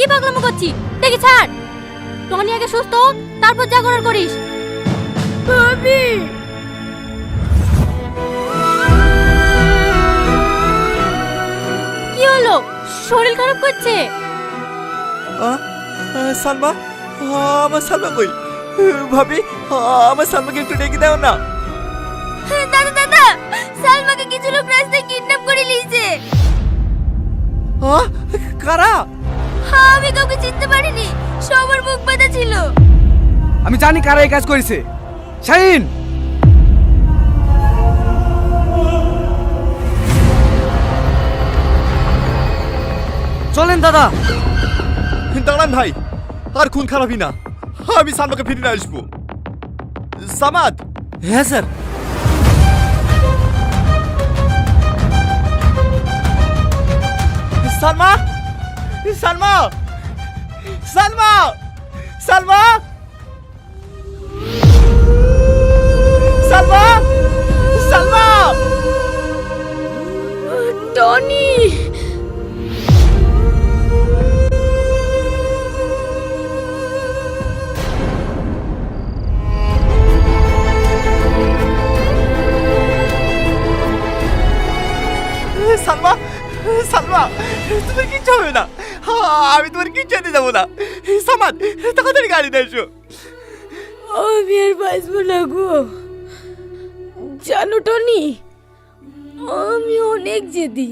কি পাগলামো করছি? দেখি ছাড়। টনি আগে সুস্থ হোক, তারপর যা করার করিস। আমি কি হলো? শরীর খারাপ করছে? সালমা, আমার সালমা কই? ভাবি, আমার সালমাকে একটু ডেকে দাও না। দাদা দাদা, সালমাকে কিছু লোক রাস্তায় কিডন্যাপ করে নিয়েছে। কারা? আমি কাউকে চিনতে পারিনি, সবার মুখ বাঁধা ছিল। আমি জানি কারা এই কাজ করেছে। শাহিন, চলেন দাদা। দাঁড়ান ভাই, আর খুন খারাপই না, আমি সালমাকে ফিরে আসবো। সামাদ। হ্যাঁ স্যার। সালমা, সালমা, সালমা, সালমা, সালমা, সালমা। টনি সালমা, সালমা, তুমি কিচ্ছু হবে না, আমি তোমার কিচ্ছু দিতে যাবো না। সামাদ, তাড়াতাড়ি গাড়ি নিয়ে এসো। আমি আর বাঁচবো না গো। জানো টনি, আমি অনেক জেদি।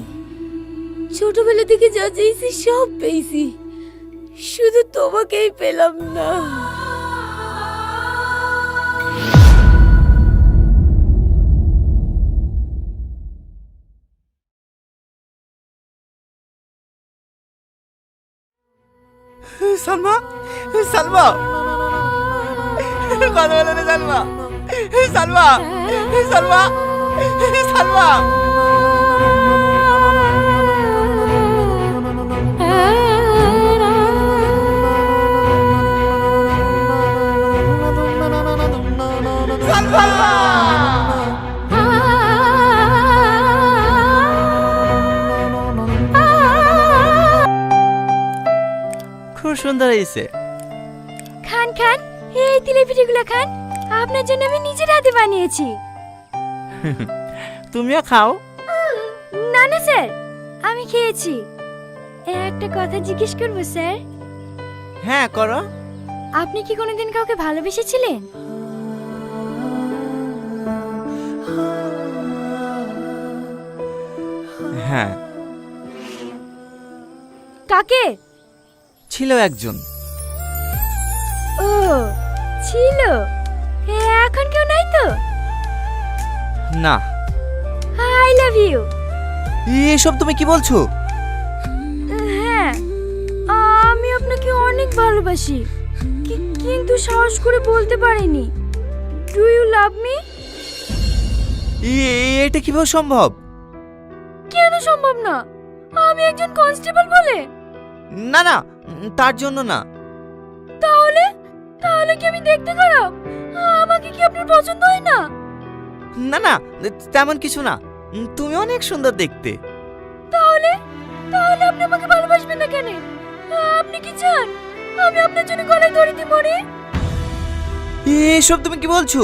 ছোটবেলা থেকে যা চাইছি সব পেয়েছি, শুধু তোমাকেই পেলাম না। সালমা, সালমা, কথা বলে না সালমা, সালমা, সালমা, সালমা। খুব সুন্দর হয়েছে। খান খান, এই তিলে পিঠেগুলো খান, আপনার জন্য আমি নিজের হাতে বানিয়েছি। তুমিও খাও। না না স্যার, আমি খেয়েছি। একটা কথা জিজ্ঞেস করবো স্যার? হ্যাঁ করো। আপনি কি কোনোদিন কাউকে ভালোবেসেছিলেন? হ্যাঁ, কাকে? ছিল একজন। ও ছিল, এখন কেউ নাই তো? না। I love you. এসব তুমি কি বলছো? হ্যাঁ, আমি আপনাকে অনেক ভালোবাসি, কিন্তু সাহস করে বলতে পারিনি। Do you love me? এটা কিভাবে সম্ভব? কেন সম্ভব না? আমি একজন কনস্টেবল বলে? না না, তার জন্য না। তাহলে তাহলে কি আমি দেখতে খারাপ? আমাকে কি আপনার পছন্দ হয় না? না না, তেমন কিছু না, তুমি অনেক সুন্দর দেখতে। তাহলে তাহলে আপনি আমাকে ভালোবাসবেন না কেন? আপনি কি চান আমি আপনার জন্য গলায় দড়ি দিয়ে মরি? এসব তুমি কি বলছো?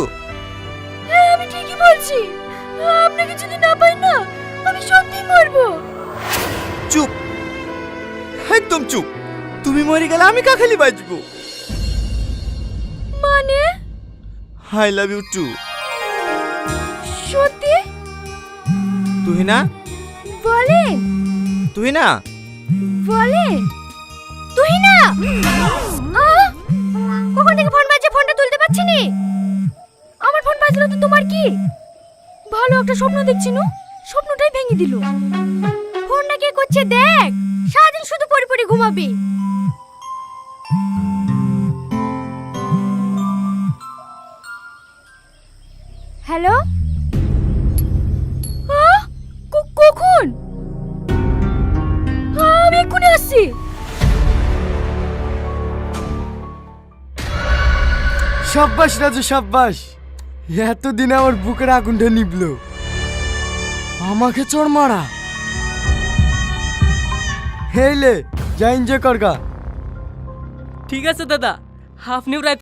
হ্যাঁ, আমি ঠিকই বলছি। আপনাকে যদি না পাই না, আমি সত্যিই মরবো। চুপ, একদম চুপ। তুমি মরে গেলে আমি কাখালি বাঁচবো। মানে? I love you too. সত্যি? তুই না, বলেন তুই না। বলেন তুই না। কখন থেকে ফোন বাজছে, ফোনটা তুলতে পারছি নি। আমার ফোন বাজলো তো তোমার কি? ভালো একটা স্বপ্ন দেখছি নু, স্বপ্নটাই ভেঙে দিল। ফোনটা কে করছে দেখ, সারাদিন শুধু পড়ে পড়ে ঘুমাবি। হ্যালো, কখন? আমি এক্ষুনি আসছি। সাব্বাস রাজু, সাব্বাস। এতদিনে আমার বুকের আগুনটা নিবলো। আমাকে চোর মারা। হেলে যা এনজয় করগা। ঠিক আছে দাদা, আপনিও রাত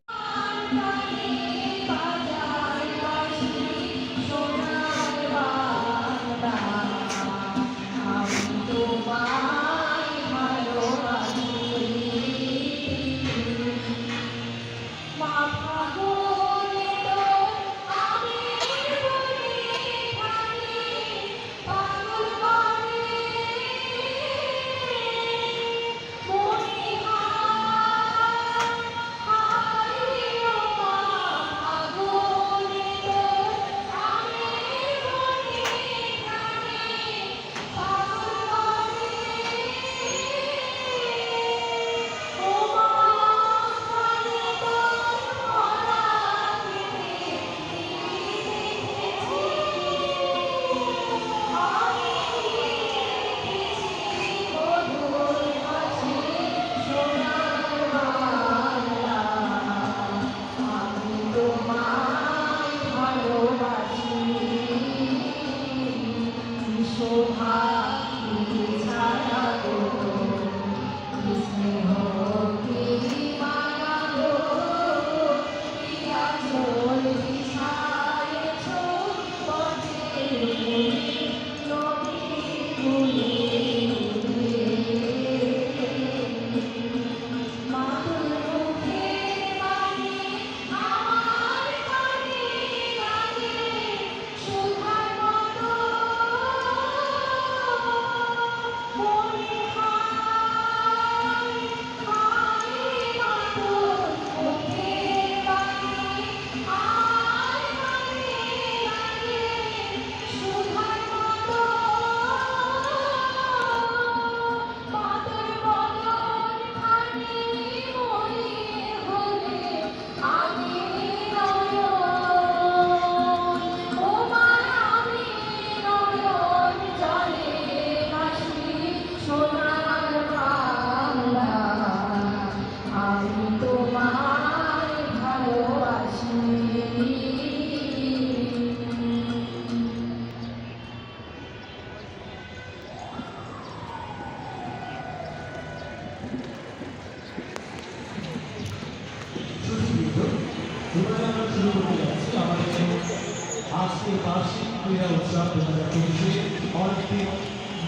আজকে বার্ষিক ক্রীড়া উৎসব 2025 অলিম্পিক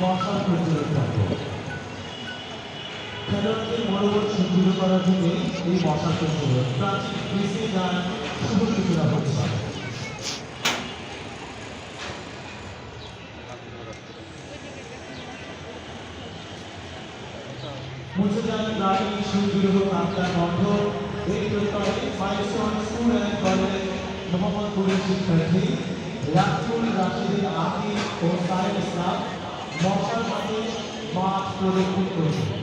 মশাল প্রতিযোগিতা। খেলোয়াড়দের মনোবল সুদৃঢ় করার জন্য এই মশাল প্রতিযোগিতা প্রাচীন গ্রিসে যার শুভ সূচনা হচ্ছে। মুর্শিদাবাদ গ্রামীণ সুদৃঢ় আত্মার বন্ধ এই প্রত্যয়ে মাইলস্টোন স্কুল অ্যান্ড কলেজ মোহাম্মদপুরের শিক্ষার্থী রাজপুর রাশিদের আকিব ও সাহেব ইসলাম মশাল মাঠে মাঠ প্রদক্ষিণ করেছে।